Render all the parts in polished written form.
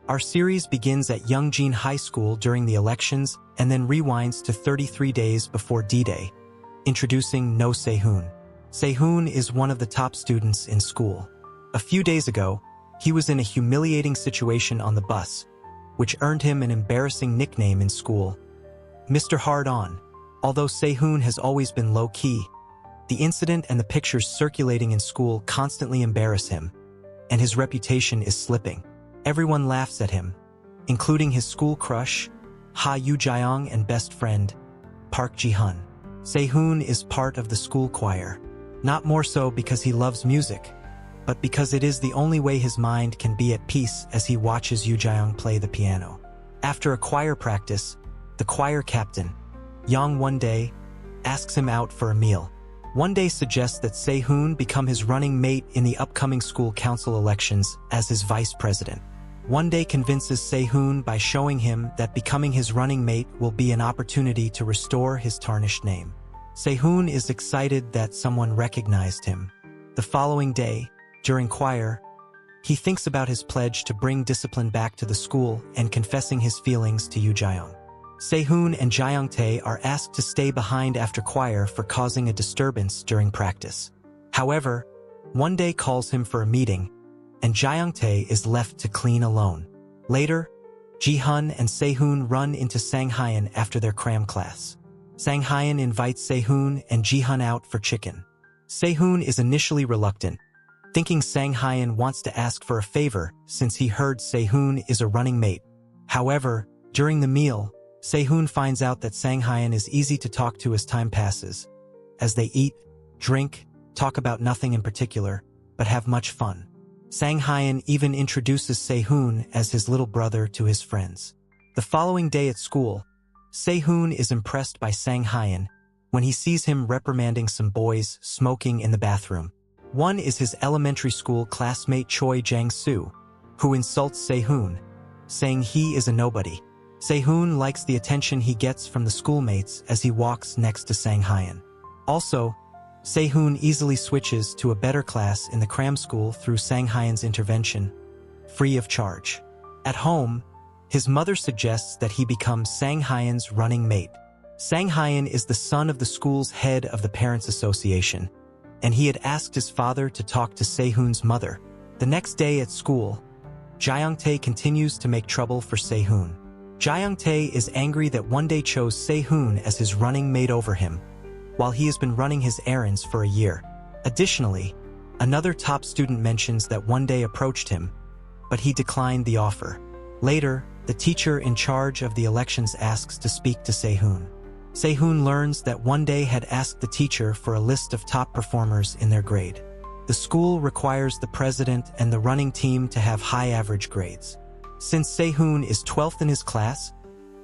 Our series begins at Yongjin High School during the elections and then rewinds to 33 days before D-Day, introducing Noh Se-hoon. Se-hoon is one of the top students in school. A few days ago, he was in a humiliating situation on the bus, which earned him an embarrassing nickname in school, Mr. Hard-On. Although Se-hoon has always been low-key, the incident and the pictures circulating in school constantly embarrass him, and his reputation is slipping. Everyone laughs at him, including his school crush, Ha Yoo-jaeong, and best friend, Park Ji-hun. Se-hoon is part of the school choir, not more so because he loves music, but because it is the only way his mind can be at peace as he watches Yoo-jaeong play the piano. After a choir practice, the choir captain, Yang One-dae, asks him out for a meal. One-dae suggests that Se-hoon become his running mate in the upcoming school council elections as his vice president. One-dae convinces Se-hoon by showing him that becoming his running mate will be an opportunity to restore his tarnished name. Se-hoon is excited that someone recognized him. The following day, during choir, he thinks about his pledge to bring discipline back to the school and confessing his feelings to Yoo-jaeong. Se-hoon and Jaeyoung-tae are asked to stay behind after choir for causing a disturbance during practice. However, One-dae calls him for a meeting, and Jaeyoung-tae is left to clean alone. Later, Ji-hun and Se-hoon run into Sang-hyun after their cram class. Sang-hyun invites Se-hoon and Ji-hun out for chicken. Se-hoon is initially reluctant, thinking Sang-hyun wants to ask for a favor since he heard Se-hoon is a running mate. However, during the meal, Se-hoon finds out that Sang-hyun is easy to talk to as time passes, as they eat, drink, talk about nothing in particular, but have much fun. Sang-hyun even introduces Se-hoon as his little brother to his friends. The following day at school, Se-hoon is impressed by Sang-hyun when he sees him reprimanding some boys smoking in the bathroom. One is his elementary school classmate Choi Jang-soo, who insults Se-hoon, saying he is a nobody. Se-hoon likes the attention he gets from the schoolmates as he walks next to Sang-hyun. Also, Se-hoon easily switches to a better class in the cram school through Sang-hyun's intervention, free of charge. At home, his mother suggests that he become Sang-hyun's running mate. Sang-hyun is the son of the school's head of the Parents Association, and he had asked his father to talk to Se-hoon's mother. The next day at school, Jaeyoung-tae continues to make trouble for Se-hoon. Jaeyoung-tae is angry that One-dae chose Se-hoon as his running mate over him, while he has been running his errands for a year. Additionally, another top student mentions that One-dae approached him, but he declined the offer. Later, the teacher in charge of the elections asks to speak to Se-hoon. Se-hoon learns that One-dae had asked the teacher for a list of top performers in their grade. The school requires the president and the running team to have high average grades. Since Se-hoon is 12th in his class,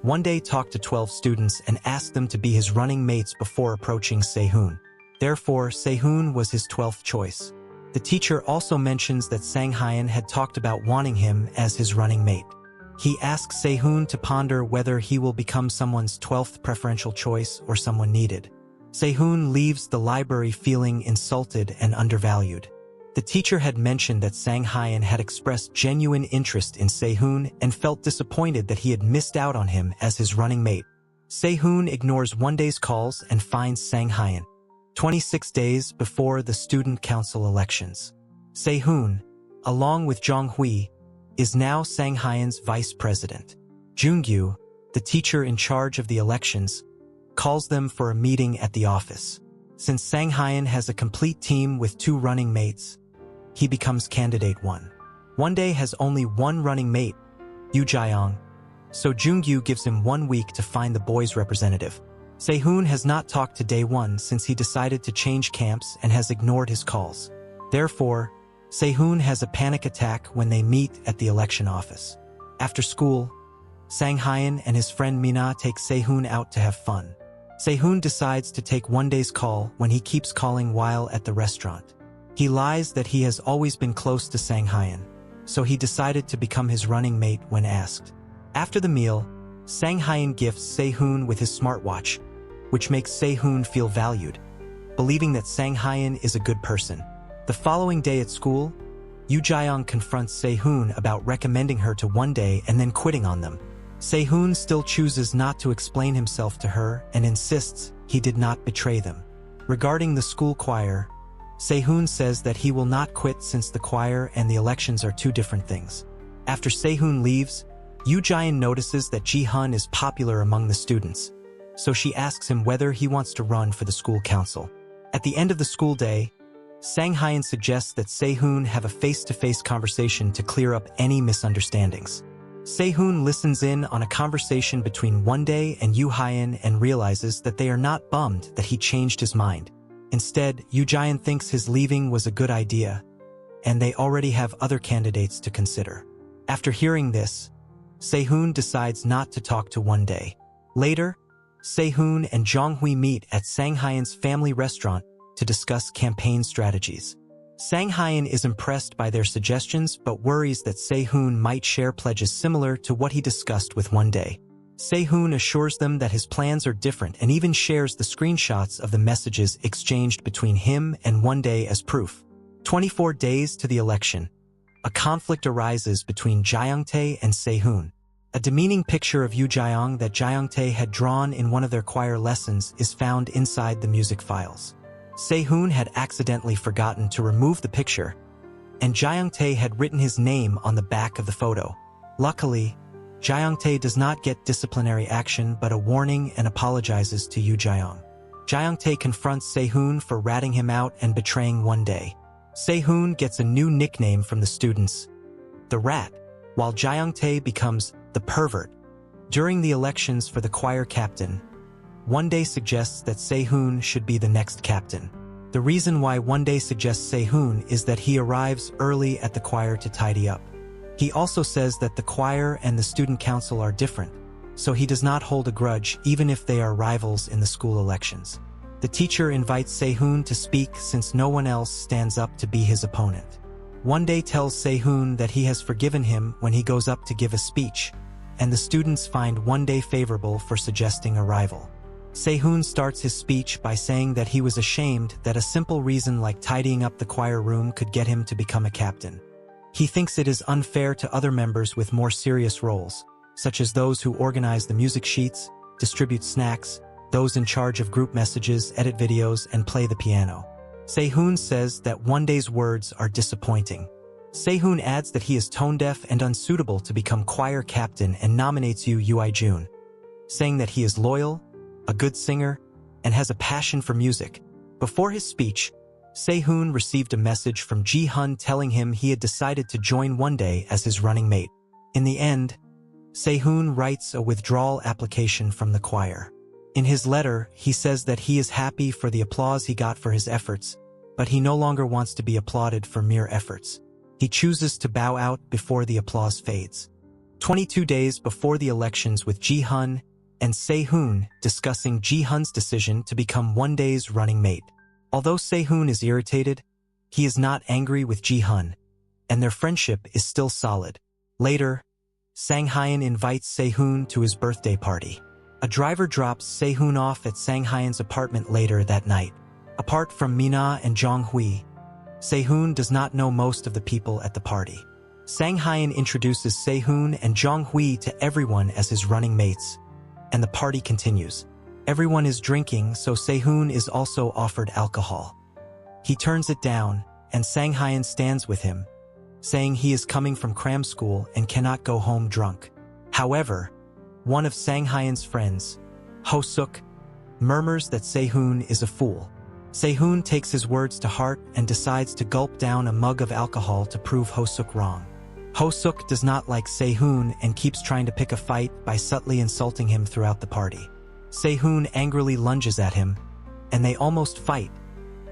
One-dae talked to 12 students and asked them to be his running mates before approaching Se-hoon. Therefore, Se-hoon was his 12th choice. The teacher also mentions that Sang-hyun had talked about wanting him as his running mate. He asks Se-hoon to ponder whether he will become someone's 12th preferential choice or someone needed. Se-hoon leaves the library feeling insulted and undervalued. The teacher had mentioned that Sang-hyun had expressed genuine interest in Se-hoon and felt disappointed that he had missed out on him as his running mate. Se-hoon ignores One-dae's calls and finds Sang-hyun 26 days before the student council elections. Se-hoon, along with Jong-hui, is now Sang-hyun's vice president. Jung-gyu, the teacher in charge of the elections, calls them for a meeting at the office. Since Sang-hyun has a complete team with 2 running mates, he becomes candidate 1. One-dae has only one running mate, Yoo-jaeong, so Jung-gyu gives him 1 week to find the boys' representative. Se-hoon has not talked to Day 1 since he decided to change camps and has ignored his calls. Therefore, Se-hoon has a panic attack when they meet at the election office. After school, Sang-hyun and his friend Mina take Se-hoon out to have fun. Se-hoon decides to take One-dae's call when he keeps calling while at the restaurant. He lies that he has always been close to Sang-hyun, so he decided to become his running mate when asked. After the meal, Sang-hyun gifts Se-hoon with his smartwatch, which makes Se-hoon feel valued, believing that Sang-hyun is a good person. The following day at school, Yoo Jae-young confronts Se-hoon about recommending her to One Day and then quitting on them. Se-hoon still chooses not to explain himself to her and insists he did not betray them. Regarding the school choir, Se-hoon says that he will not quit since the choir and the elections are two different things. After Se-hoon leaves, Yoo Jae-in notices that Ji-hun is popular among the students, so she asks him whether he wants to run for the school council. At the end of the school day, Sang-hyun suggests that Se-hoon have a face-to-face conversation to clear up any misunderstandings. Se-hoon listens in on a conversation between One Day and Yoo Hyun and realizes that they are not bummed that he changed his mind. Instead, Yoo Jae-in thinks his leaving was a good idea, and they already have other candidates to consider. After hearing this, Se-hoon decides not to talk to One Day. Later, Se-hoon and Jong-hui meet at Sang-hyun's family restaurant to discuss campaign strategies. Sang-hyun is impressed by their suggestions but worries that Se-hoon might share pledges similar to what he discussed with One Day. Se-hoon assures them that his plans are different and even shares the screenshots of the messages exchanged between him and One Day as proof. 24 days to the election, a conflict arises between Jae-young-tae and Se-hoon. A demeaning picture of Yoo Jae-young that Jae-young-tae had drawn in one of their choir lessons is found inside the music files. Se-hoon had accidentally forgotten to remove the picture, and Jae-young-tae had written his name on the back of the photo. Luckily, Jae-young-tae does not get disciplinary action but a warning and apologizes to Yoo Jae-young. Jae-young-tae confronts Se-hoon for ratting him out and betraying One Day. Se-hoon gets a new nickname from the students, the Rat, while Jae-young-tae becomes the Pervert. During the elections for the choir captain, One Day suggests that Se-hoon should be the next captain. The reason why One Day suggests Se-hoon is that he arrives early at the choir to tidy up. He also says that the choir and the student council are different, so he does not hold a grudge even if they are rivals in the school elections. The teacher invites Se-hoon to speak since no one else stands up to be his opponent. One Day tells Se-hoon that he has forgiven him when he goes up to give a speech, and the students find One Day favorable for suggesting a rival. Se-hoon starts his speech by saying that he was ashamed that a simple reason like tidying up the choir room could get him to become a captain. He thinks it is unfair to other members with more serious roles, such as those who organize the music sheets, distribute snacks, those in charge of group messages, edit videos, and play the piano. Se-hoon says that One Day's words are disappointing. Se-hoon adds that he is tone-deaf and unsuitable to become choir captain and nominates Yoo Jae-jun, saying that he is loyal, a good singer, and has a passion for music. Before his speech, Se-hoon received a message from Ji-hun telling him he had decided to join One Day as his running mate. In the end, Se-hoon writes a withdrawal application from the choir. In his letter, he says that he is happy for the applause he got for his efforts, but he no longer wants to be applauded for mere efforts. He chooses to bow out before the applause fades. 22 days before the elections, with Ji-hun and Se-hoon discussing Ji-hun's decision to become One Day's running mate. Although Se-hoon is irritated, he is not angry with Ji-hun, and their friendship is still solid. Later, Sang-hyun invites Se-hoon to his birthday party. A driver drops Se-hoon off at Sang-hyun's apartment later that night. Apart from Mina and Jong-hui, Se-hoon does not know most of the people at the party. Sang-hyun introduces Se-hoon and Jong-hui to everyone as his running mates, and the party continues. Everyone is drinking, so Se-hoon is also offered alcohol. He turns it down, and Sang-hyun stands with him, saying he is coming from cram school and cannot go home drunk. However, one of Sang-hyun's friends, Ho-suk, murmurs that Se-hoon is a fool. Se-hoon takes his words to heart and decides to gulp down a mug of alcohol to prove Ho-suk wrong. Ho-suk does not like Se-hoon and keeps trying to pick a fight by subtly insulting him throughout the party. Se-hoon angrily lunges at him, and they almost fight,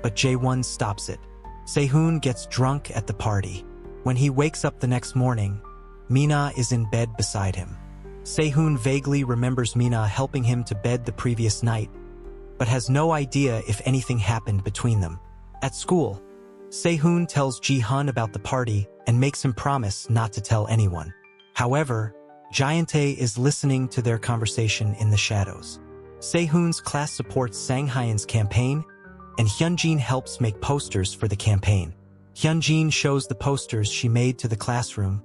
but Jae-won stops it. Se-hoon gets drunk at the party. When he wakes up the next morning, Mina is in bed beside him. Se-hoon vaguely remembers Mina helping him to bed the previous night, but has no idea if anything happened between them. At school, Se-hoon tells Ji-hun about the party and makes him promise not to tell anyone. However, Jae-tae is listening to their conversation in the shadows. Se-hoon's class supports Sang-hyun's campaign, and Hyunjin helps make posters for the campaign. Hyun shows the posters she made to the classroom,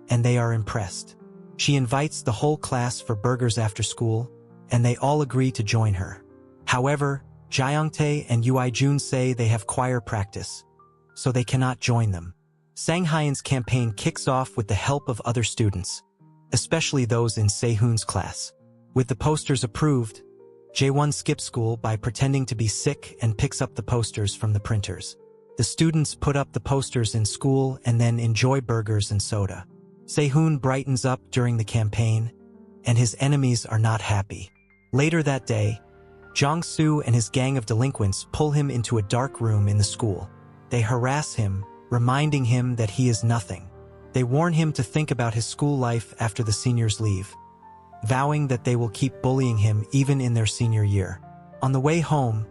and they are impressed. She invites the whole class for burgers after school, and they all agree to join her. However, Jae and Jun say they have choir practice, so they cannot join them. Sang Hyun's campaign kicks off with the help of other students, especially those in Se-hoon's class. With the posters approved, Jae skips school by pretending to be sick and picks up the posters from the printers. The students put up the posters in school and then enjoy burgers and soda. Se-hoon brightens up during the campaign, and his enemies are not happy. Later that day, Jong-soo and his gang of delinquents pull him into a dark room in the school. They harass him, reminding him that he is nothing. They warn him to think about his school life after the seniors leave, vowing that they will keep bullying him even in their senior year. On the way home,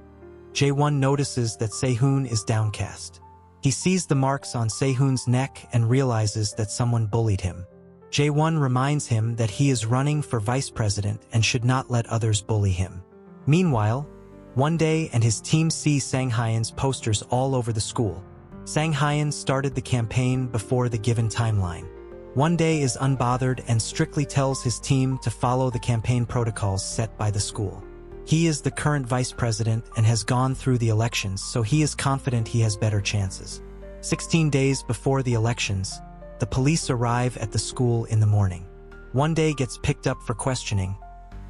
Jae notices that Se-hoon is downcast. He sees the marks on Se-hoon's neck and realizes that someone bullied him. Jae reminds him that he is running for vice president and should not let others bully him. Meanwhile, one day and his team see Sang Hyun's posters all over the school. Sang Hyun started the campaign before the given timeline. One day is unbothered and strictly tells his team to follow the campaign protocols set by the school. He is the current vice president and has gone through the elections, so he is confident he has better chances. 16 days before the elections, the police arrive at the school in the morning. One day gets picked up for questioning,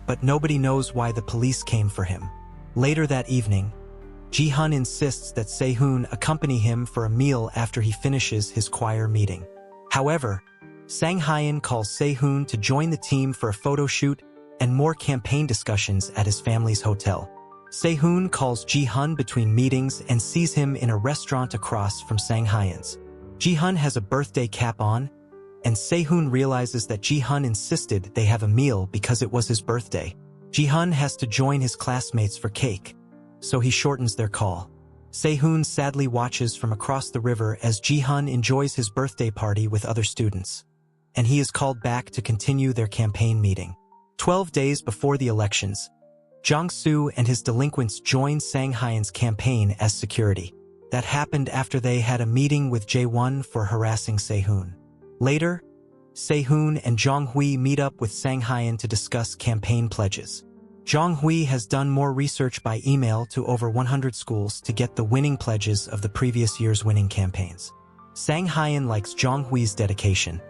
but nobody knows why the police came for him. Later that evening, Ji-hun insists that Se-hoon accompany him for a meal after he finishes his choir meeting. However, Sang Hyun calls Se-hoon to join the team for a photo shoot and more campaign discussions at his family's hotel. Se-hoon calls Ji-hun between meetings and sees him in a restaurant across from Sang Hyun's. Ji-hun has a birthday cap on, and Se-hoon realizes that Ji-hun insisted they have a meal because it was his birthday. Ji-hun has to join his classmates for cake, so he shortens their call. Se-hoon sadly watches from across the river as Ji-hun enjoys his birthday party with other students, and he is called back to continue their campaign meeting. 12 days before the elections, Jong-soo and his delinquents join Sang Hyun's campaign as security. That happened after they had a meeting with Jae for harassing Se-hoon. Later, Se-hoon and Jong-hui meet up with Sang Hyun to discuss campaign pledges. Jong-hui has done more research by email to over 100 schools to get the winning pledges of the previous year's winning campaigns. Sang Hyun likes Jong-hui's dedication,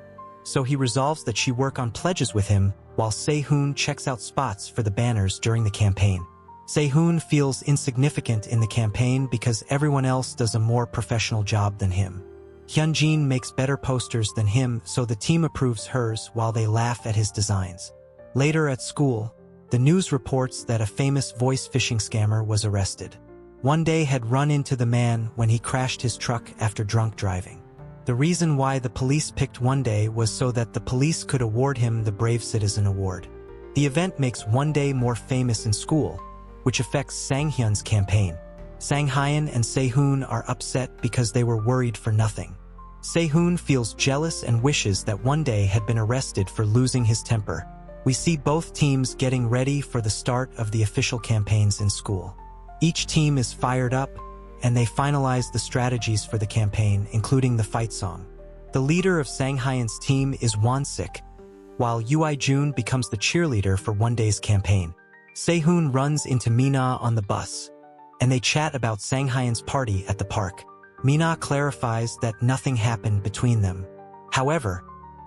so he resolves that she work on pledges with him while Se-hoon checks out spots for the banners during the campaign. Se-hoon feels insignificant in the campaign because everyone else does a more professional job than him. Hyun makes better posters than him, so the team approves hers while they laugh at his designs. Later at school, the news reports that a famous voice phishing scammer was arrested. One day had run into the man when he crashed his truck after drunk driving. The reason why the police picked One Day was so that the police could award him the Brave Citizen Award. The event makes One Day more famous in school, which affects Sang Hyun's campaign. Sang Hyun and Se-hoon are upset because they were worried for nothing. Se-hoon feels jealous and wishes that One Day had been arrested for losing his temper. We see both teams getting ready for the start of the official campaigns in school. Each team is fired up, and they finalize the strategies for the campaign, including the fight song. The leader of Sang Hyun's team is Won-sik, while Jun becomes the cheerleader for One Day's campaign. Se-hoon runs into Mina on the bus, and they chat about Sang Hyun's party at the park. Mina clarifies that nothing happened between them. However,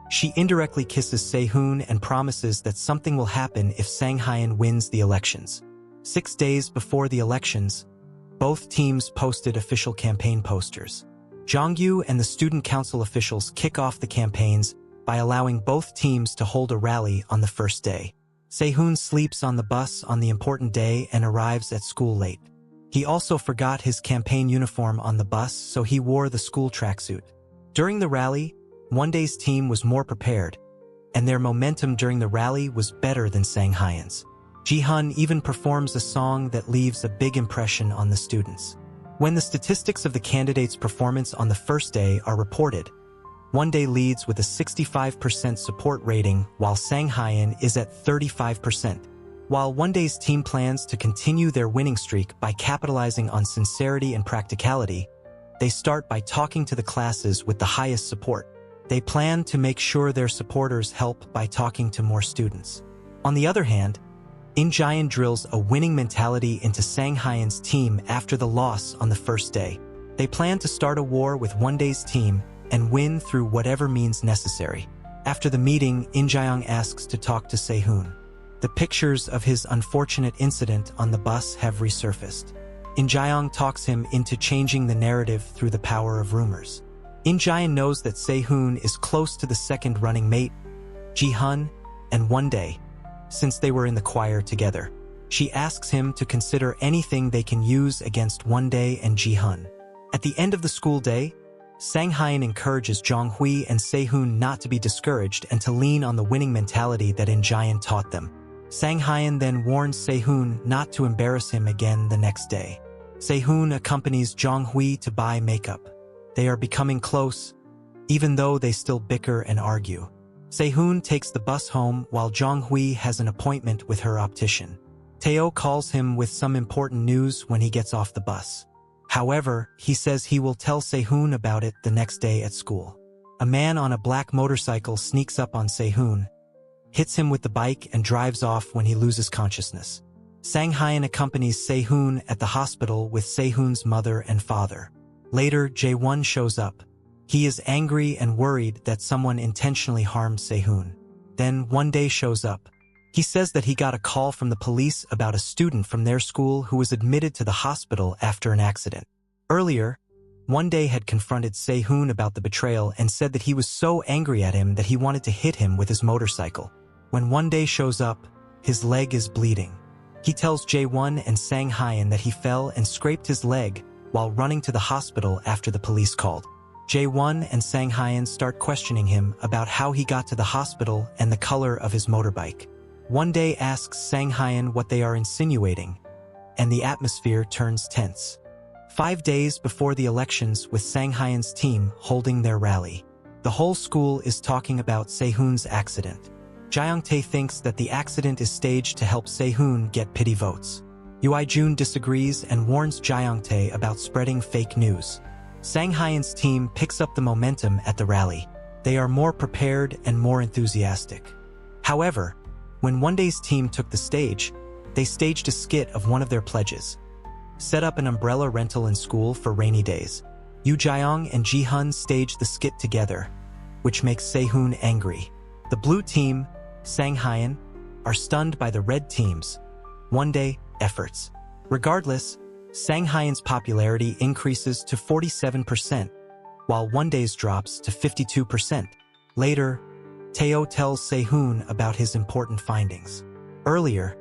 she indirectly kisses Se-hoon and promises that something will happen if Sang Hyun wins the elections. 6 days before the elections, both teams posted official campaign posters. Jongyu and the student council officials kick off the campaigns by allowing both teams to hold a rally on the first day. Se-hoon sleeps on the bus on the important day and arrives at school late. He also forgot his campaign uniform on the bus, so he wore the school tracksuit. During the rally, One Day's team was more prepared, and their momentum during the rally was better than Sang Hyun's. Ji-hun even performs a song that leaves a big impression on the students. When the statistics of the candidates' performance on the first day are reported, One Day leads with a 65% support rating while Sang Hyun is at 35%. While One Day's team plans to continue their winning streak by capitalizing on sincerity and practicality, They start by talking to the classes with the highest support. They plan to make sure their supporters help by talking to more students. On the other hand, In Jae-in drills a winning mentality into Sang Hyun's team after the loss on the first day. They plan to start a war with One Day's team and win through whatever means necessary. After the meeting, In Jae-young asks to talk to Se-hoon. The pictures of his unfortunate incident on the bus have resurfaced. In Jae-young talks him into changing the narrative through the power of rumors. In Jae-in knows that Se-hoon is close to the second running mate, Ji-hun, and One Day, since they were in the choir together. She asks him to consider anything they can use against One Day and Ji-hun. At the end of the school day, Sang Hyun encourages Jong-hui and Se-hoon not to be discouraged and to lean on the winning mentality that In Jae-in taught them. Sang Hyun then warns Se-hoon not to embarrass him again the next day. Se-hoon accompanies Jong-hui to buy makeup. They are becoming close, even though they still bicker and argue. Se-hoon takes the bus home while Jong-hui has an appointment with her optician. Tae-oh calls him with some important news when he gets off the bus. However, he says he will tell Se-hoon about it the next day at school. A man on a black motorcycle sneaks up on Se-hoon, hits him with the bike and drives off when he loses consciousness. Sang Hyun accompanies Se-hoon at the hospital with Se-hoon's mother and father. Later, Jae-won shows up. He is angry and worried that someone intentionally harmed Se-hoon. Then One Day shows up. He says that he got a call from the police about a student from their school who was admitted to the hospital after an accident. Earlier, One Day had confronted Se-hoon about the betrayal and said that he was so angry at him that he wanted to hit him with his motorcycle. When One Day shows up, his leg is bleeding. He tells Jae-won and Sang Hyun that he fell and scraped his leg while running to the hospital after the police called. Jae-won and Sang Hyun start questioning him about how he got to the hospital and the color of his motorbike. One Day asks Sang Hyun what they are insinuating, and the atmosphere turns tense. 5 days before the elections, with Sang Hyun's team holding their rally, the whole school is talking about Se-hoon's accident. Jae-young-tae thinks that the accident is staged to help Se-hoon get pity votes. Yoo-jun disagrees and warns Jae-young-tae about spreading fake news. Sang Hyun's team picks up the momentum at the rally. They are more prepared and more enthusiastic. However, when One Day's team took the stage, they staged a skit of one of their pledges. Set up an umbrella rental in school for rainy days. Yoo Jae-young and Ji-hun staged the skit together, which makes Se-hoon angry. The blue team, Sang Hyun, are stunned by the red team's One Day efforts. Regardless, Sang Hyun's popularity increases to 47%, while One Day's drops to 52%. Later, Tae-oh tells Se-hoon about his important findings. Earlier,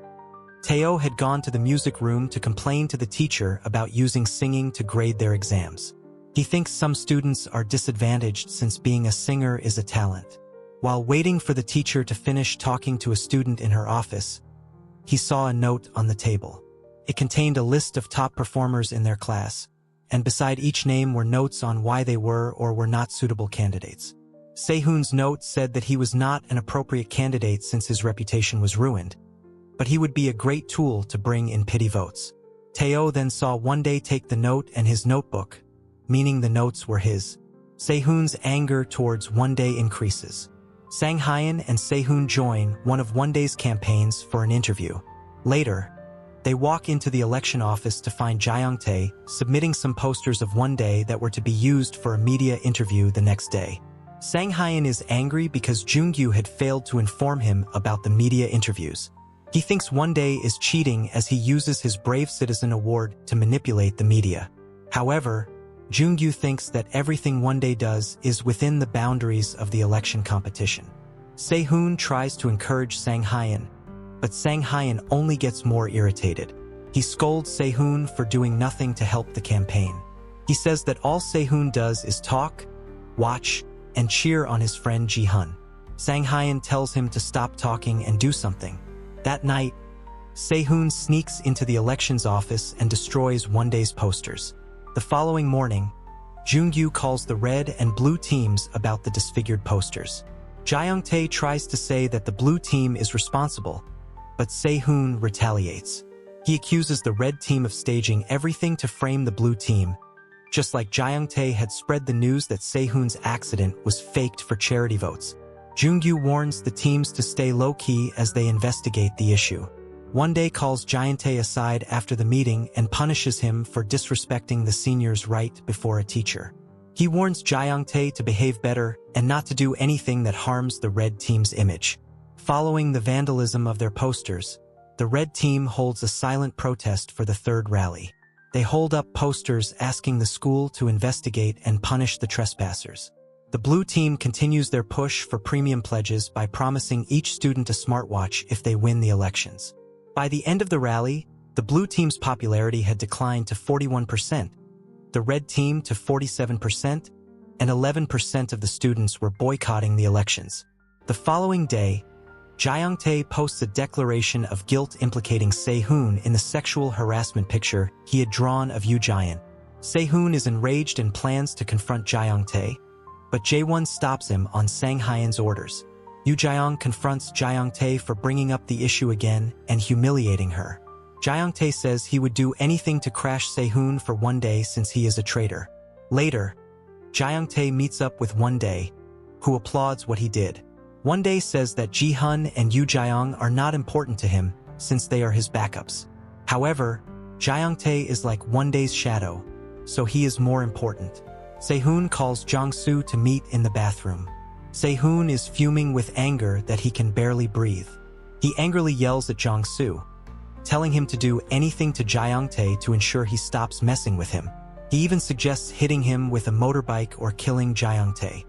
Tae-oh had gone to the music room to complain to the teacher about using singing to grade their exams. He thinks some students are disadvantaged since being a singer is a talent. While waiting for the teacher to finish talking to a student in her office, he saw a note on the table. It contained a list of top performers in their class, and beside each name were notes on why they were or were not suitable candidates. Se-hoon's note said that he was not an appropriate candidate since his reputation was ruined, but he would be a great tool to bring in pity votes. Tae-oh then saw One Day take the note and his notebook, meaning the notes were his. Se-hoon's anger towards One Day increases. Sang Hyun and Se-hoon join one of One Day's campaigns for an interview. Later, they walk into the election office to find Jae-young-tae submitting some posters of One Day that were to be used for a media interview the next day. Sang Hyun is angry because Jung-gyu had failed to inform him about the media interviews. He thinks One Day is cheating as he uses his Brave Citizen award to manipulate the media. However, Jung-gyu thinks that everything One Day does is within the boundaries of the election competition. Se-hoon tries to encourage Sang Hyun, but Sang Hyun only gets more irritated. He scolds Se-hoon for doing nothing to help the campaign. He says that all Se-hoon does is talk, watch, and cheer on his friend Ji-hun. Sang Hyun tells him to stop talking and do something. That night, Se-hoon sneaks into the elections office and destroys One Day's posters. The following morning, Jung-gyu calls the red and blue teams about the disfigured posters. Jae-young-tae tries to say that the blue team is responsible, but Se-hoon retaliates. He accuses the red team of staging everything to frame the blue team, just like Jae-young-tae had spread the news that Se-hoon's accident was faked for charity votes. Jung-gyu warns the teams to stay low-key as they investigate the issue. One-dae calls Jae-young-tae aside after the meeting and punishes him for disrespecting the seniors right before a teacher. He warns Jae-young-tae to behave better and not to do anything that harms the red team's image. Following the vandalism of their posters, the red team holds a silent protest for the third rally. They hold up posters asking the school to investigate and punish the trespassers. The blue team continues their push for premium pledges by promising each student a smartwatch if they win the elections. By the end of the rally, the blue team's popularity had declined to 41%, the red team to 47%, and 11% of the students were boycotting the elections. The following day, Jae-young-tae posts a declaration of guilt implicating Se-hoon in the sexual harassment picture he had drawn of Yoo Jae-in. Se-hoon is enraged and plans to confront Jae-young-tae, but Jae-won stops him on Sang Hyun's orders. Yoo Jae-young confronts Jae-young-tae for bringing up the issue again and humiliating her. Jae-young-tae says he would do anything to crash Se-hoon for one day since he is a traitor. Later, Jae-young-tae meets up with One-dae, who applauds what he did. One-dae says that Ji-hun and Yoo Jae-young are not important to him since they are his backups. However, Jae-young-tae is like One-dae's shadow, so he is more important. Se-hoon calls Jong-soo to meet in the bathroom. Se-hoon is fuming with anger that he can barely breathe. He angrily yells at Jong-soo, telling him to do anything to Jae-young-tae to ensure he stops messing with him. He even suggests hitting him with a motorbike or killing Jae-young-tae.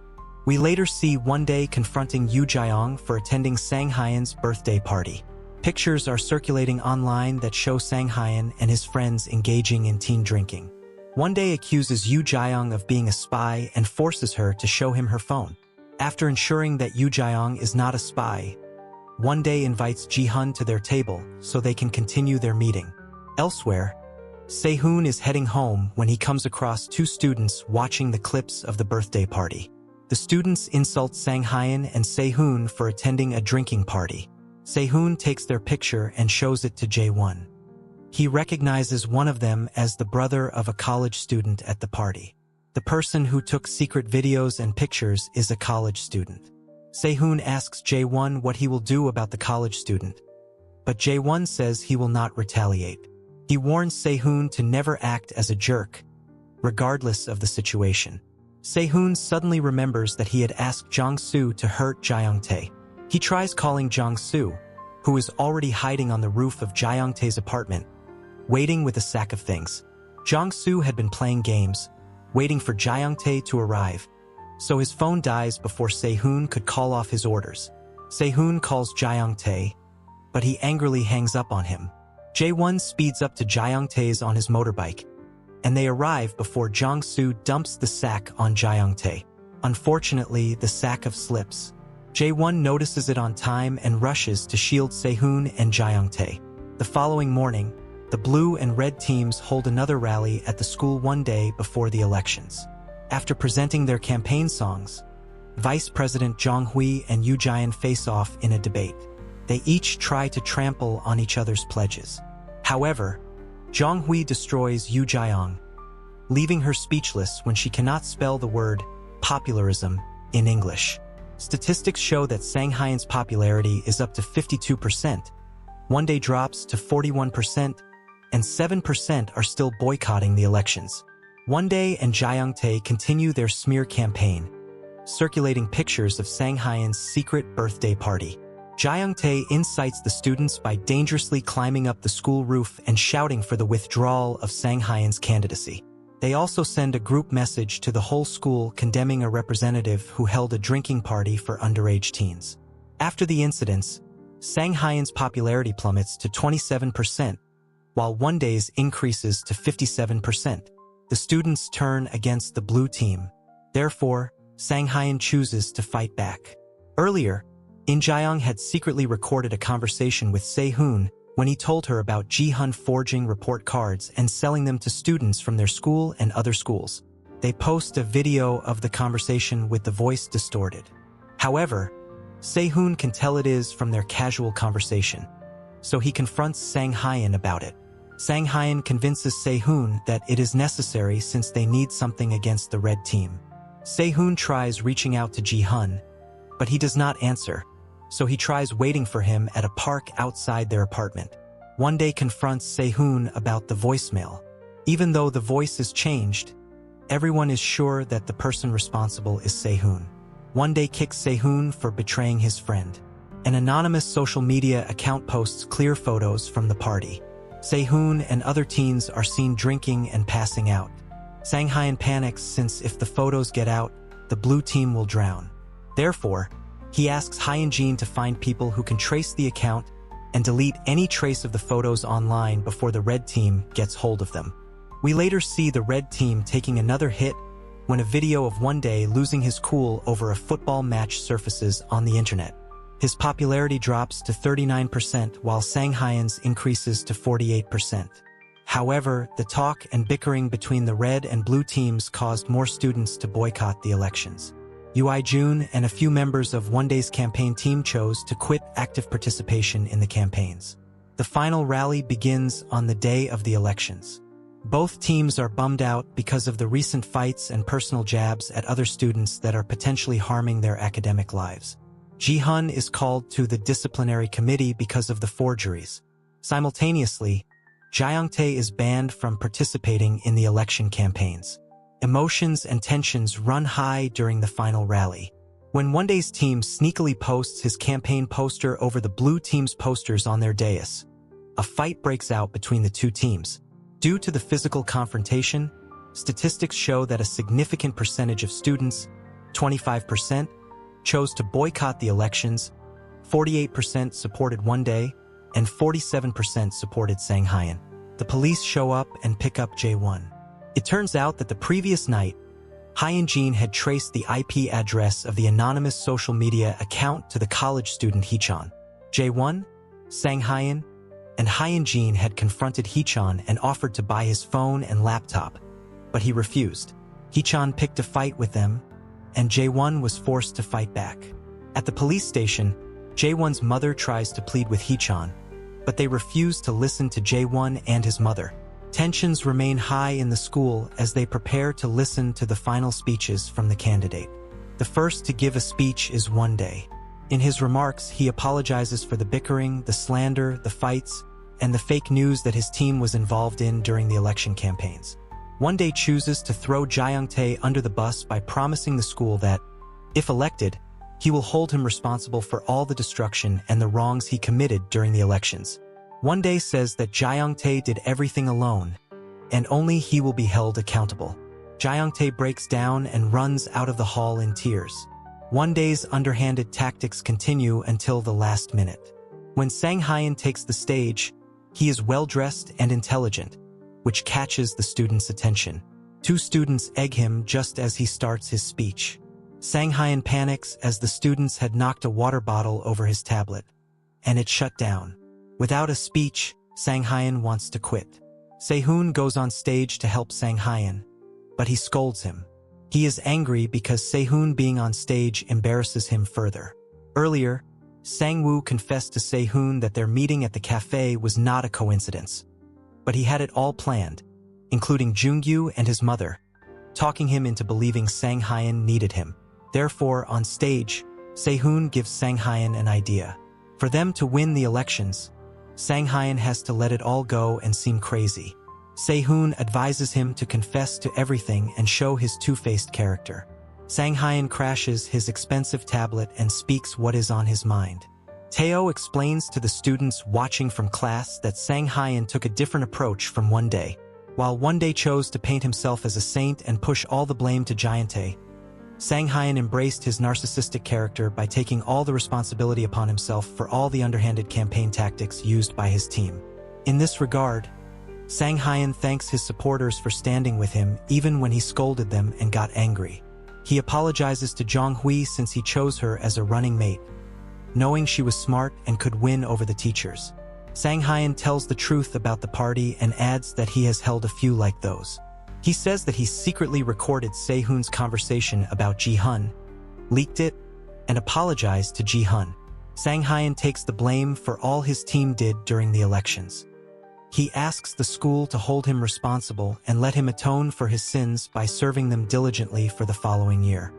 We later see One-dae confronting Yoo Jae-young for attending Sang Hyun's birthday party. Pictures are circulating online that show Sang Hyun and his friends engaging in teen drinking. One-dae accuses Yoo Jae-young of being a spy and forces her to show him her phone. After ensuring that Yoo Jae-young is not a spy, One-dae invites Ji-hun to their table so they can continue their meeting. Elsewhere, Se-hoon is heading home when he comes across two students watching the clips of the birthday party. The students insult Sang Hyun and Se-hoon for attending a drinking party. Se-hoon takes their picture and shows it to Jae-won. He recognizes one of them as the brother of a college student at the party. The person who took secret videos and pictures is a college student. Se-hoon asks Jae-won what he will do about the college student, but Jae-won says he will not retaliate. He warns Se-hoon to never act as a jerk, regardless of the situation. Se-hoon suddenly remembers that he had asked Jong-soo to hurt Jae-young-tae. He tries calling Jong-soo, who is already hiding on the roof of Jae-young-tae's apartment, waiting with a sack of things. Jong-soo had been playing games, waiting for Jae-young-tae to arrive, so his phone dies before Se-hoon could call off his orders. Se-hoon calls Jae-young-tae, but he angrily hangs up on him. Jae-won speeds up to Jae-young-tae's on his motorbike, and they arrive before Jong-soo dumps the sack on Jae-young-tae. Unfortunately, the sack slips. Jae-won notices it on time and rushes to shield Se-hoon and Jae-young-tae. The following morning, the blue and red teams hold another rally at the school one day before the elections. After presenting their campaign songs, Vice President Jong-hui and Yoo Jae-in face off in a debate. They each try to trample on each other's pledges. However, Jong-hui destroys Yoo Jae-young, leaving her speechless when she cannot spell the word popularism in English. Statistics show that Sang Hyun's popularity is up to 52%. One-dae drops to 41%, and 7% are still boycotting the elections. One-dae and Jae-young-tae continue their smear campaign, circulating pictures of Sang Hyun's secret birthday party. Jae-young-tae incites the students by dangerously climbing up the school roof and shouting for the withdrawal of Sang Hyun's candidacy. They also send a group message to the whole school condemning a representative who held a drinking party for underage teens. After the incidents, Sang Hyun's popularity plummets to 27%, while One-dae's increases to 57%. The students turn against the blue team. Therefore, Sang Hyun chooses to fight back. Earlier, In Jae-young had secretly recorded a conversation with Se-hoon when he told her about Ji-hun forging report cards and selling them to students from their school and other schools. They post a video of the conversation with the voice distorted. However, Se-hoon can tell it is from their casual conversation, so he confronts Sang Hyun about it. Sang Hyun convinces Se-hoon that it is necessary since they need something against the red team. Se-hoon tries reaching out to Ji-hun, but he does not answer, so he tries waiting for him at a park outside their apartment. One day confronts Se-hoon about the voicemail. Even though the voice is changed, everyone is sure that the person responsible is Se-hoon. One day kicks Se-hoon for betraying his friend. An anonymous social media account posts clear photos from the party. Se-hoon and other teens are seen drinking and passing out. Sang Hyun panics since if the photos get out, the blue team will drown. Therefore, he asks Hyun to find people who can trace the account and delete any trace of the photos online before the red team gets hold of them. We later see the red team taking another hit when a video of One Day losing his cool over a football match surfaces on the internet. His popularity drops to 39% while Sang Hyun's increases to 48%. However, the talk and bickering between the red and blue teams caused more students to boycott the elections. Jun and a few members of One Day's campaign team chose to quit active participation in the campaigns. The final rally begins on the day of the elections. Both teams are bummed out because of the recent fights and personal jabs at other students that are potentially harming their academic lives. Ji-hun is called to the disciplinary committee because of the forgeries. Simultaneously, Jae-tae is banned from participating in the election campaigns. Emotions and tensions run high during the final rally. When One Day's team sneakily posts his campaign poster over the blue team's posters on their dais, a fight breaks out between the two teams. Due to the physical confrontation, statistics show that a significant percentage of students, 25%, chose to boycott the elections, 48% supported One Day, and 47% supported Sang Hyun. The police show up and pick up Jae-won. It turns out that the previous night, Hyun had traced the IP address of the anonymous social media account to the college student Hee-chan. Jae-won, Sang Hyun, and Hyun had confronted Hee-chan and offered to buy his phone and laptop, but he refused. Hee-chan picked a fight with them, and Jae-won was forced to fight back. At the police station, Jae-won's mother tries to plead with Hee-chan, but they refuse to listen to Jae-won and his mother. Tensions remain high in the school as they prepare to listen to the final speeches from the candidate. The first to give a speech is One Day. In his remarks, he apologizes for the bickering, the slander, the fights, and the fake news that his team was involved in during the election campaigns. One Day chooses to throw Jae-tae under the bus by promising the school that, if elected, he will hold him responsible for all the destruction and the wrongs he committed during the elections. One Day says that Jae-tae did everything alone, and only he will be held accountable. Jae-tae breaks down and runs out of the hall in tears. One Day's underhanded tactics continue until the last minute. When Sang Hyun takes the stage, he is well-dressed and intelligent, which catches the students' attention. Two students egg him just as he starts his speech. Sang Hyun panics as the students had knocked a water bottle over his tablet, and it shut down. Without a speech, Sang Hyun wants to quit. Se-hoon goes on stage to help Sang Hyun, but he scolds him. He is angry because Se-hoon being on stage embarrasses him further. Earlier, Sang-woo confessed to Se-hoon that their meeting at the cafe was not a coincidence, but he had it all planned, including Jungyu and his mother, talking him into believing Sang Hyun needed him. Therefore, on stage, Se-hoon gives Sang Hyun an idea. For them to win the elections, Sang Hyun has to let it all go and seem crazy. Se-hoon advises him to confess to everything and show his two-faced character. Sang Hyun crashes his expensive tablet and speaks what is on his mind. Tae-oh explains to the students watching from class that Sang Hyun took a different approach from One Day. While One Day chose to paint himself as a saint and push all the blame to Jae-tae, Sang Hyun embraced his narcissistic character by taking all the responsibility upon himself for all the underhanded campaign tactics used by his team. In this regard, Sang Hyun thanks his supporters for standing with him even when he scolded them and got angry. He apologizes to Jong-hui since he chose her as a running mate, knowing she was smart and could win over the teachers. Sang Hyun tells the truth about the party and adds that he has held a few like those. He says that he secretly recorded Se-hoon's conversation about Ji-hun, leaked it, and apologized to Ji-hun. Sang Hyun takes the blame for all his team did during the elections. He asks the school to hold him responsible and let him atone for his sins by serving them diligently for the following year.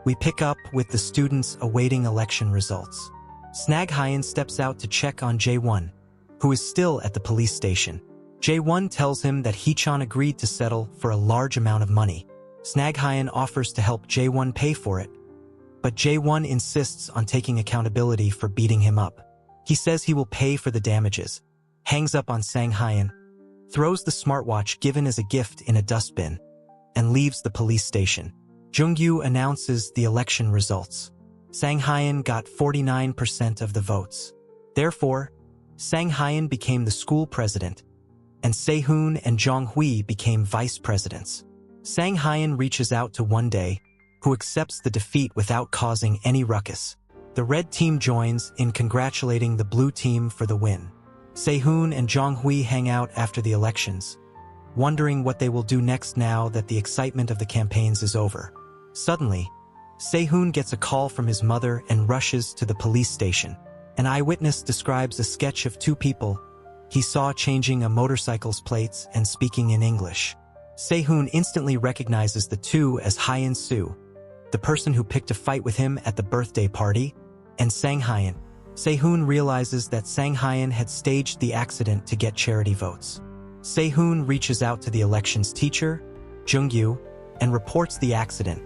We pick up with the students awaiting election results. Snag Hyun steps out to check on Jae-won, who is still at the police station. Jae-won tells him that Hee-chan agreed to settle for a large amount of money. Snag Hyun offers to help Jae-won pay for it, but Jae-won insists on taking accountability for beating him up. He says he will pay for the damages, hangs up on Sang Hyun, throws the smartwatch given as a gift in a dustbin, and leaves the police station. Jung-yu announces the election results. Sang Hyun got 49% of the votes. Therefore, Sang Hyun became the school president, and Se-hoon and Jong-hui became vice presidents. Sang Hyun reaches out to One-dae, who accepts the defeat without causing any ruckus. The red team joins in congratulating the blue team for the win. Se-hoon and Jong-hui hang out after the elections, wondering what they will do next now that the excitement of the campaigns is over. Suddenly, Se-hoon gets a call from his mother and rushes to the police station. An eyewitness describes a sketch of two people he saw changing a motorcycle's plates and speaking in English. Se-hoon instantly recognizes the two as Hyun-soo, the person who picked a fight with him at the birthday party, and Sang Hyun. Se-hoon realizes that Sang Hyun had staged the accident to get charity votes. Se-hoon reaches out to the elections teacher, Jung-yu, and reports the accident,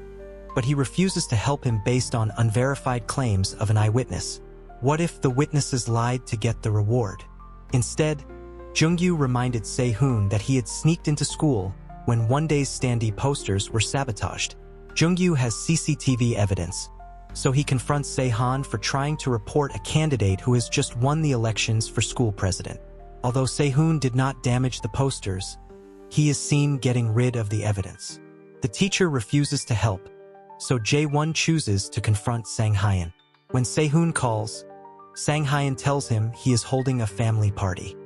but he refuses to help him based on unverified claims of an eyewitness. What if the witnesses lied to get the reward? Instead, Jung-yu reminded Se-hoon that he had sneaked into school when One-dae's standee posters were sabotaged. Jung-yu has CCTV evidence, so he confronts Se-hoon for trying to report a candidate who has just won the elections for school president. Although Se-hoon did not damage the posters, he is seen getting rid of the evidence. The teacher refuses to help, so Jae-won chooses to confront Sang Hyun. When Se-hoon calls, Sang Hyun tells him he is holding a family party.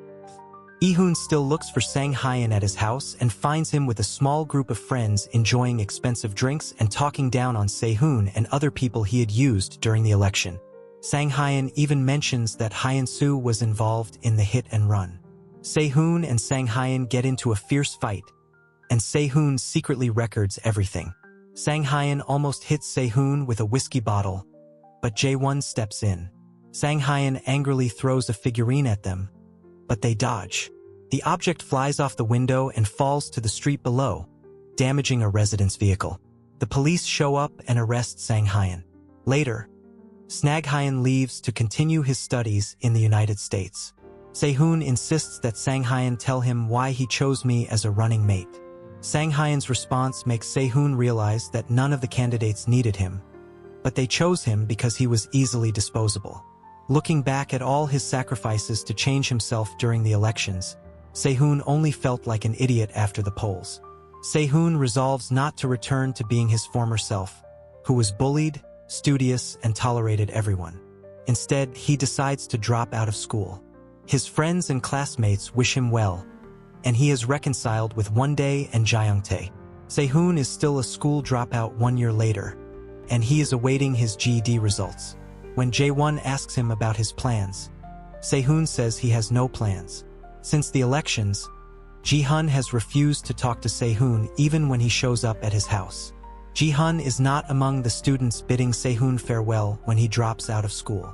Lee-hoon still looks for Sang Hyun at his house and finds him with a small group of friends enjoying expensive drinks and talking down on Se-hoon and other people he had used during the election. Sang Hyun even mentions that Hyun-soo was involved in the hit and run. Se-hoon and Sang Hyun get into a fierce fight, and Se-hoon secretly records everything. Sang Hyun almost hits Se-hoon with a whiskey bottle, but Jae-won steps in. Sang Hyun angrily throws a figurine at them, but they dodge. The object flies off the window and falls to the street below, damaging a resident's vehicle. The police show up and arrest Sang Hyun. Later, Snag Hyun leaves to continue his studies in the United States. Se-hoon insists that Sang Hyun tell him why he chose me as a running mate. Sang Hyun's response makes Se-hoon realize that none of the candidates needed him, but they chose him because he was easily disposable. Looking back at all his sacrifices to change himself during the elections, Se-hoon only felt like an idiot after the polls. Se-hoon resolves not to return to being his former self, who was bullied, studious, and tolerated everyone. Instead, he decides to drop out of school. His friends and classmates wish him well, and he is reconciled with One-dae and Jae-young-tae. Se-hoon is still a school dropout 1 year later, and he is awaiting his GED results. When Jae-won asks him about his plans, Se-hoon says he has no plans. Since the elections, Ji-hun has refused to talk to Se-hoon even when he shows up at his house. Ji-hun is not among the students bidding Se-hoon farewell when he drops out of school.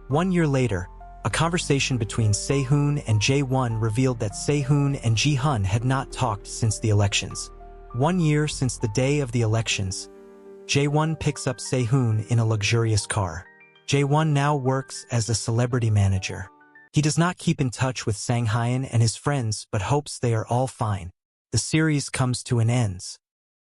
1 year later, a conversation between Se-hoon and Jae-won revealed that Se-hoon and Ji-hun had not talked since the elections. 1 year since the day of the elections, Jae-won picks up Se-hoon in a luxurious car. Jae-won now works as a celebrity manager. He does not keep in touch with Sang Hyun and his friends but hopes they are all fine. The series comes to an end.